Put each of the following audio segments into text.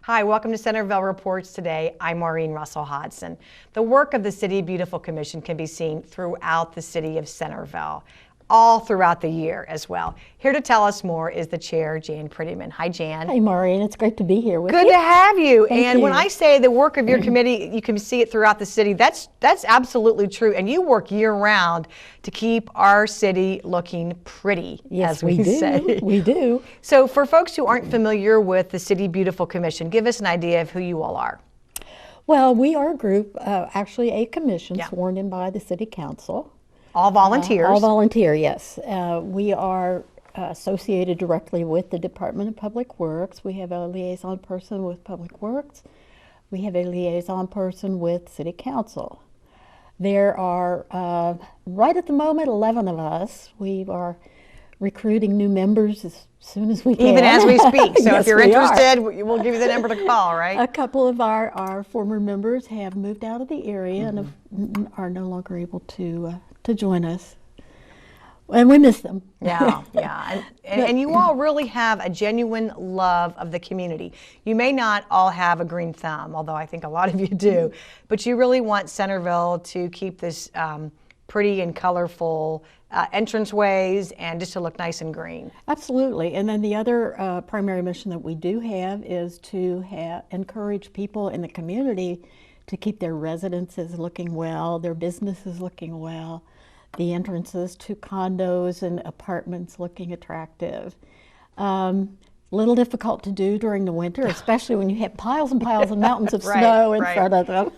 Hi, welcome to Centerville Reports Today. I'm Maureen Russell Hodson. The work of the City Beautiful Commission can be seen throughout the city of Centerville, all throughout the year as well. Here to tell us more is the chair, Jan Prettyman. Hi, Jan. Hey, Maureen. It's great to be here with you. Good to have you. Thank you. When I say the work of your committee, you can see it throughout the city. That's absolutely true. And you work year-round to keep our city looking pretty, as we say. We do. So for folks who aren't familiar with the City Beautiful Commission, give us an idea of who you all are. Well, we are a group, actually a commission sworn in by the City Council. All volunteers. All volunteer, yes. We are associated directly with the Department of Public Works. We have a liaison person with Public Works. We have a liaison person with City Council. There are, right at the moment, 11 of us. We are recruiting new members as soon as we can. Even as we speak. So Yes, if you're interested, we'll give you the number to call, right? A couple of our former members have moved out of the area and are no longer able to join us. And we miss them. Yeah. And you all really have a genuine love of the community. You may not all have a green thumb, although I think a lot of you do, but you really want Centerville to keep this pretty and colorful entranceways and just to look nice and green. Absolutely. And then the other primary mission that we do have is to encourage people in the community to keep their residences looking well, their businesses looking well, the entrances to condos and apartments looking attractive. Little difficult to do during the winter, especially when you have piles and piles and mountains of snow in front of them.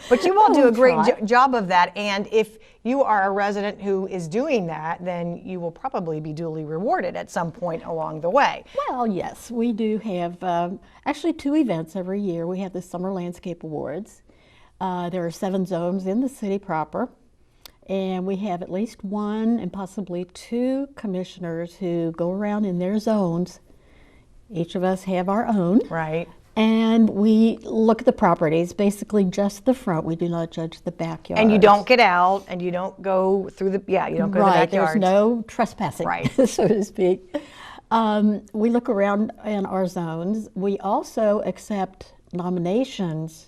But you all do a great job of that, and if you are a resident who is doing that, then you will probably be duly rewarded at some point along the way. Well, yes, we do have actually 2 events every year. We have the Summer Landscape Awards. There are 7 zones in the city proper, and we have at least 1 and possibly 2 commissioners who go around in their zones. Each of us have our own. Right. And we look at the properties, basically just the front. We do not judge the backyard. And you don't get out, and you don't go through the, you don't go to the backyard. There's no trespassing, so to speak. We look around in our zones. We also accept nominations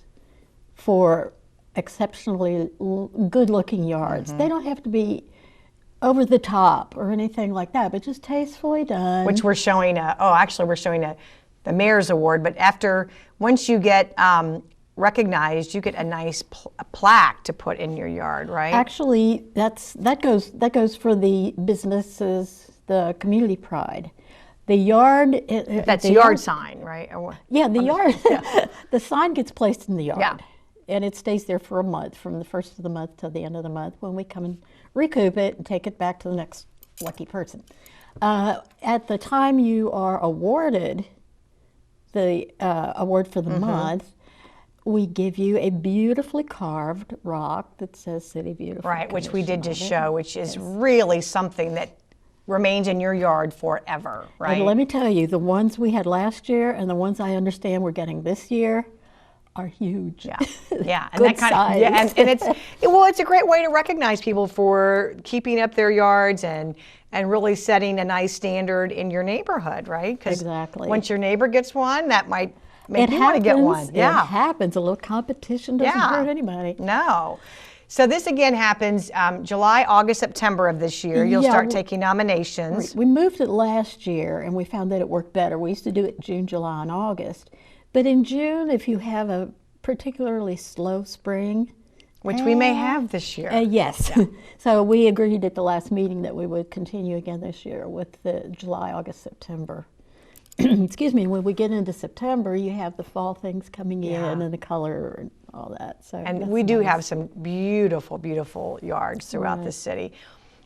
for exceptionally good-looking yards. They don't have to be over the top or anything like that, but just tastefully done. Which we're showing, we're showing the Mayor's Award, but once you get recognized, you get a nice plaque to put in your yard, right? Actually, that goes for the businesses, the community pride. The yard. That's the yard sign, right? Yeah, the yard. The sign gets placed in the yard, and it stays there for a month, from the first of the month to the end of the month, when we come and recoup it and take it back to the next lucky person. At the time you are awarded the award for the month, we give you a beautifully carved rock that says City Beautiful. Right, which we did just show, which is really something that remains in your yard forever, right? And let me tell you, the ones we had last year and the ones I understand we're getting this year are huge. Yeah, and good that kind size. of, and it's a great way to recognize people for keeping up their yards and really setting a nice standard in your neighborhood, right? Exactly. Once your neighbor gets one, that might make you want to get one. It happens. A little competition doesn't hurt anybody. No. So this again happens July, August, September of this year. You'll start taking nominations. We moved it last year, and we found that it worked better. We used to do it June, July, and August. But in June, if you have a particularly slow spring, which we may have this year. Yes. Yeah. So we agreed at the last meeting that we would continue again this year with the July, August, September. Excuse me, when we get into September, you have the fall things coming in and the color and all that. So and we do have some beautiful, beautiful yards throughout the city.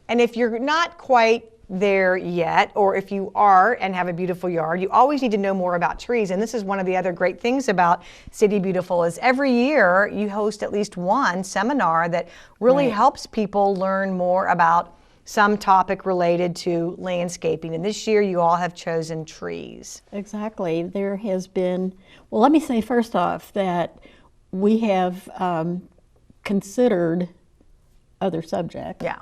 And if you're not quite there yet, or if you are and have a beautiful yard, you always need to know more about trees. And this is one of the other great things about City Beautiful is every year you host at least one seminar that really helps people learn more about some topic related to landscaping. And this year you all have chosen trees. Exactly. There has been, well, let me say first off that we have considered other subjects. Yeah.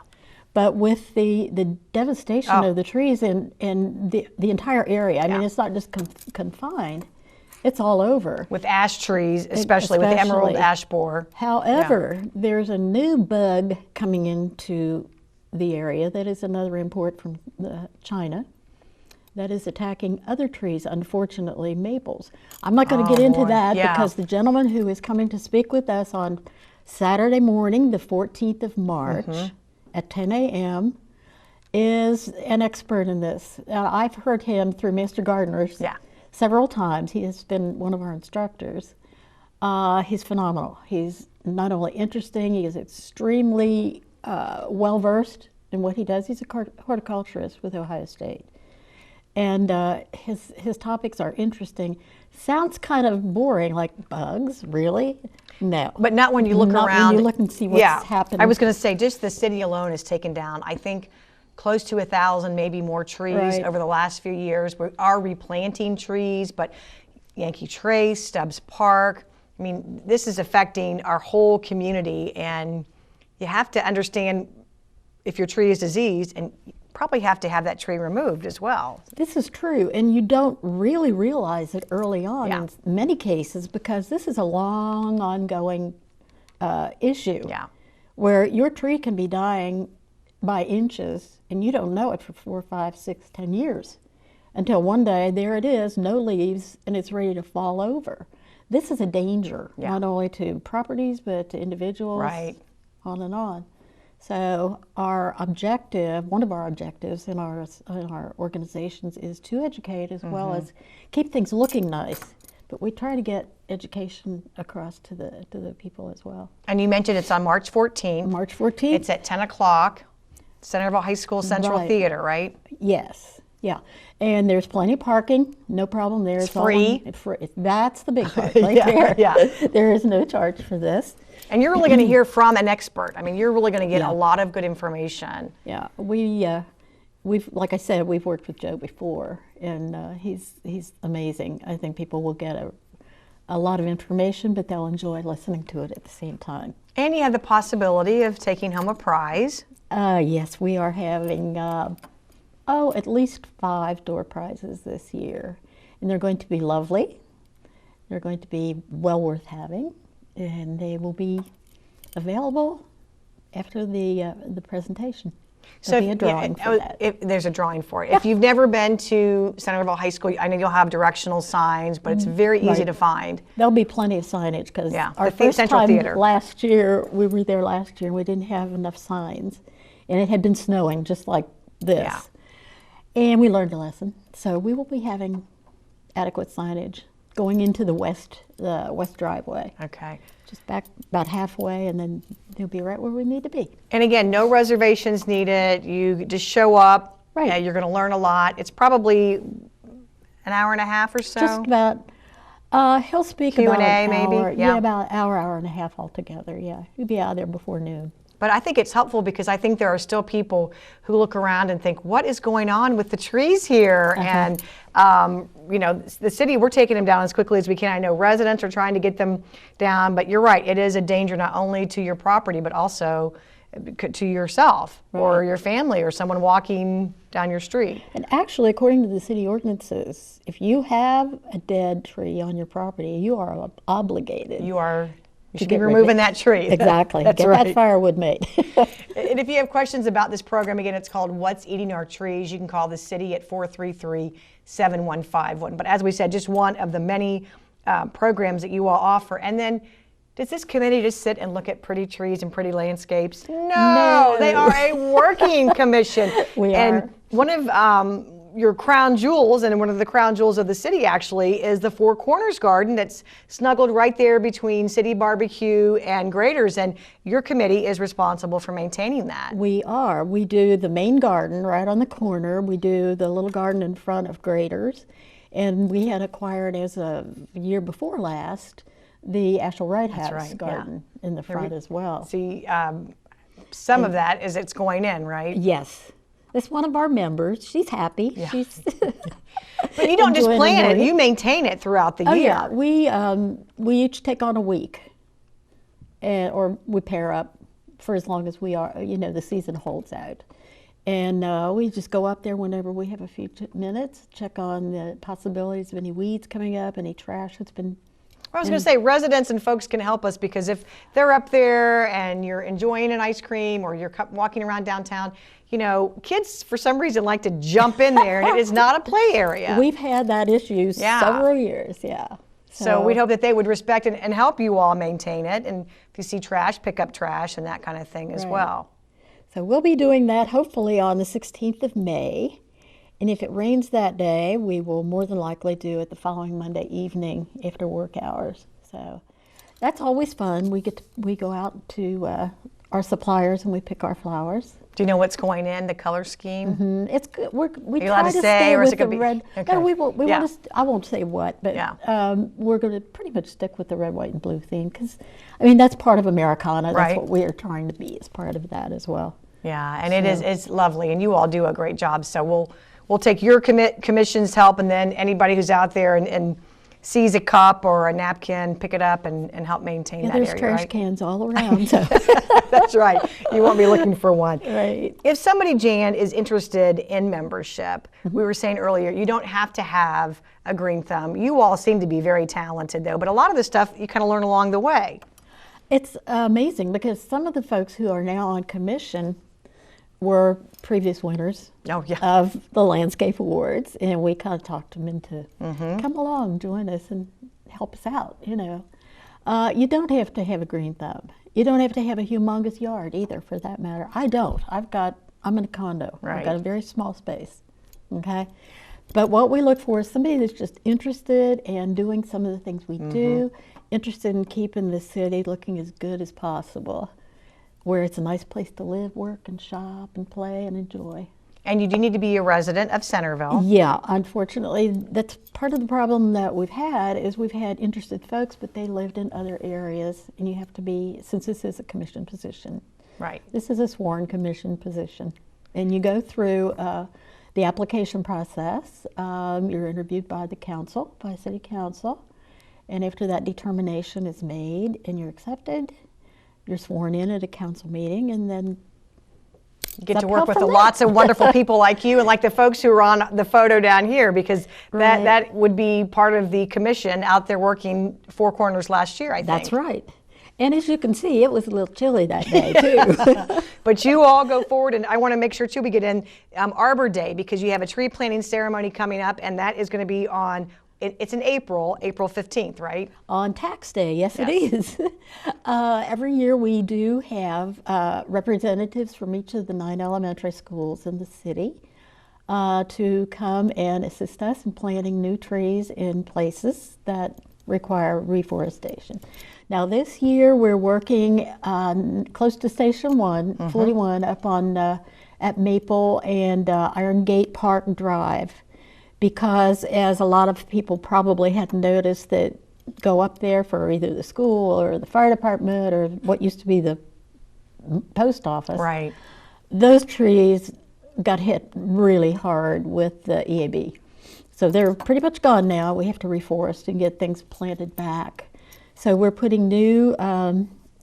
But with the devastation of the trees in the entire area, I mean, it's not just confined It's all over. with ash trees, especially with the emerald ash borer. However, there's a new bug coming into the area that is another import from China that is attacking other trees, unfortunately maples. I'm not going to get into that because the gentleman who is coming to speak with us on Saturday morning, the 14th of March at 10 a.m. is an expert in this. I've heard him through Master Gardeners several times. He has been one of our instructors. He's phenomenal. He's not only interesting, he is extremely well-versed in what he does. He's a horticulturist with Ohio State. And his topics are interesting. Sounds kind of boring, like bugs, really? No. But not when you look around. When you look and see what's happening. I was going to say, just the city alone has taken down, I think, close to 1,000, maybe more trees over the last few years. We are replanting trees, but Yankee Trace, Stubbs Park, I mean, this is affecting our whole community, and you have to understand if your tree is diseased, and probably have to have that tree removed as well. This is true, and you don't really realize it early on in many cases because this is a long, ongoing issue where your tree can be dying by inches and you don't know it for 4, 5, 6, 10 years until one day there it is, no leaves, and it's ready to fall over. This is a danger, not only to properties but to individuals, on and on. So our objective, one of our objectives in our organizations is to educate as well as keep things looking nice. But we try to get education across to the people as well. And you mentioned it's on March 14th. March 14th. It's at 10 o'clock, Centerville High School Central Theater, right? Yes. Yeah. And there's plenty of parking, no problem there. It's free. That's the big part right there. There is no charge for this. And you're really going to hear from an expert. I mean, you're really going to get a lot of good information. Yeah, we've like I said, we've worked with Joe before, and he's amazing. I think people will get a lot of information, but they'll enjoy listening to it at the same time. And you have the possibility of taking home a prize. Yes, we are having at least 5 door prizes this year, and they're going to be lovely. They're going to be well worth having. And they will be available after the presentation. So there's a drawing for that. There's a drawing for it. If you've never been to Centerville High School, I know you'll have directional signs, but it's very easy to find. There'll be plenty of signage because our first Central time Theater. last year, we were there last year and we didn't have enough signs. And it had been snowing just like this. And we learned a lesson. So we will be having adequate signage going into the west driveway. Okay. Just back about halfway, and then they'll be right where we need to be. And again, no reservations needed. You just show up. Right. Yeah, you're going to learn a lot. It's probably an hour and a half or so. Just about. He'll speak Q&A about an hour. maybe. Yeah, about an hour and a half altogether. Yeah, he'll be out there before noon. But I think it's helpful because I think there are still people who look around and think, what is going on with the trees here? And, you know, the city, we're taking them down as quickly as we can. I know residents are trying to get them down, but you're right. It is a danger not only to your property, but also to yourself or your family or someone walking down your street. And actually, according to the city ordinances, if you have a dead tree on your property, you are obligated. You should be removing that tree. Exactly. That's Get right. that firewood made. And if you have questions about this program, again, it's called What's Eating Our Trees. You can call the city at 433-7151. But as we said, just one of the many programs that you all offer. And then, does this committee just sit and look at pretty trees and pretty landscapes? No. They are a working commission. We and are. One of your crown jewels, and one of the crown jewels of the city actually, is the Four Corners Garden that's snuggled right there between City Barbecue and Graders, and your committee is responsible for maintaining that. We are. We do the main garden right on the corner. We do the little garden in front of Graders, and we had acquired as a year before last the Ashel Wright House garden in the front as well. See, some of that is it's going in, right? Yes. That's one of our members. She's happy. Yeah. She's but you don't just plant it, you maintain it throughout the year. Yeah, we each take on a week, or we pair up for as long as we are, the season holds out. And we just go up there whenever we have a few minutes, check on the possibilities of any weeds coming up, any trash that's been. I was going to say residents and folks can help us, because if they're up there and you're enjoying an ice cream or you're walking around downtown, you know, kids for some reason like to jump in there, and it is not a play area. We've had that issue several years, yeah. So we'd hope that they would respect and help you all maintain it. And if you see trash, pick up trash and that kind of thing as well. So we'll be doing that hopefully on the 16th of May. And if it rains that day, we will more than likely do it the following Monday evening after work hours. So that's always fun. We go out to our suppliers and we pick our flowers. Do you know what's going in, the color scheme? Mm-hmm. It's good. We Are you try allowed to to say, stay or is with it going the to be red. Okay. No, we want to. I won't say what, but we're going to pretty much stick with the red, white, and blue theme, because I mean that's part of Americana. That's what we are trying to be as part of that as well. Yeah, and it's lovely, and you all do a great job. So we'll take your commission's help, and then anybody who's out there and sees a cup or a napkin, pick it up and help maintain that area. There's trash cans all around. So. That's right. You won't be looking for one. Right. If somebody, Jan, is interested in membership, we were saying earlier, you don't have to have a green thumb. You all seem to be very talented, though, but a lot of the stuff you kind of learn along the way. It's amazing, because some of the folks who are now on commission were previous winners of the Landscape Awards, and we kind of talked them into come along, join us, and help us out. You know, you don't have to have a green thumb. You don't have to have a humongous yard either, for that matter. I don't. I'm in a condo. I've got a very small space. Okay, but what we look for is somebody that's just interested in doing some of the things we do, interested in keeping the city looking as good as possible, where it's a nice place to live, work, and shop, and play, and enjoy. And you do need to be a resident of Centerville. Yeah, unfortunately, that's part of the problem that we've had, is we've had interested folks, but they lived in other areas, and you have to be, since this is a commission position. Right. This is a sworn commission position. And you go through the application process. You're interviewed by the council, by city council, and after that determination is made and you're accepted, you're sworn in at a council meeting, and then you get to work with lots of wonderful people like you and like the folks who are on the photo down here, because that would be part of the commission out there working Four Corners last year, I think. That's right. And as you can see, it was a little chilly that day, too. But you all go forward, and I want to make sure, too, we get in Arbor Day, because you have a tree planting ceremony coming up, and that is going to be on, it's in April 15th, right? On tax day, yes. It is. Every year we do have representatives from each of the 9 elementary schools in the city to come and assist us in planting new trees in places that require reforestation. Now this year we're working close to Station 1, 41, up on at Maple and Iron Gate Park Drive, because as a lot of people probably hadn't noticed, that go up there for either the school or the fire department or what used to be the post office. Right. Those trees got hit really hard with the EAB. So they're pretty much gone now. We have to reforest and get things planted back. So we're putting new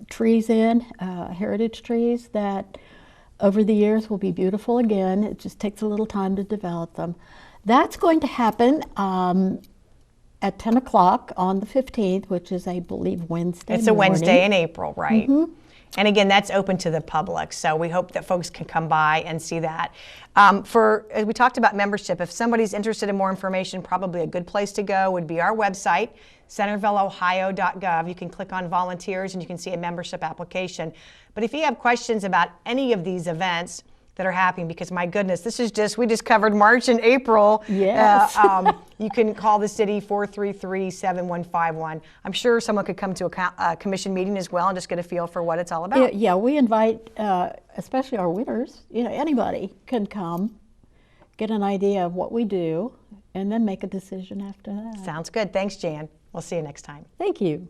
trees in, heritage trees that over the years will be beautiful again. It just takes a little time to develop them. That's going to happen at 10 o'clock on the 15th, which is, I believe, Wednesday It's a morning. Wednesday in April, right? And again, that's open to the public, so we hope that folks can come by and see that. As we talked about membership, if somebody's interested in more information, probably a good place to go would be our website, centervilleohio.gov. You can click on volunteers and you can see a membership application. But if you have questions about any of these events that are happening, because my goodness, we just covered March and April. Yes. You can call the city 433-7151. I'm sure someone could come to a commission meeting as well and just get a feel for what it's all about. Yeah, we invite, especially our winners, anybody can come, get an idea of what we do, and then make a decision after that. Sounds good. Thanks, Jan. We'll see you next time. Thank you.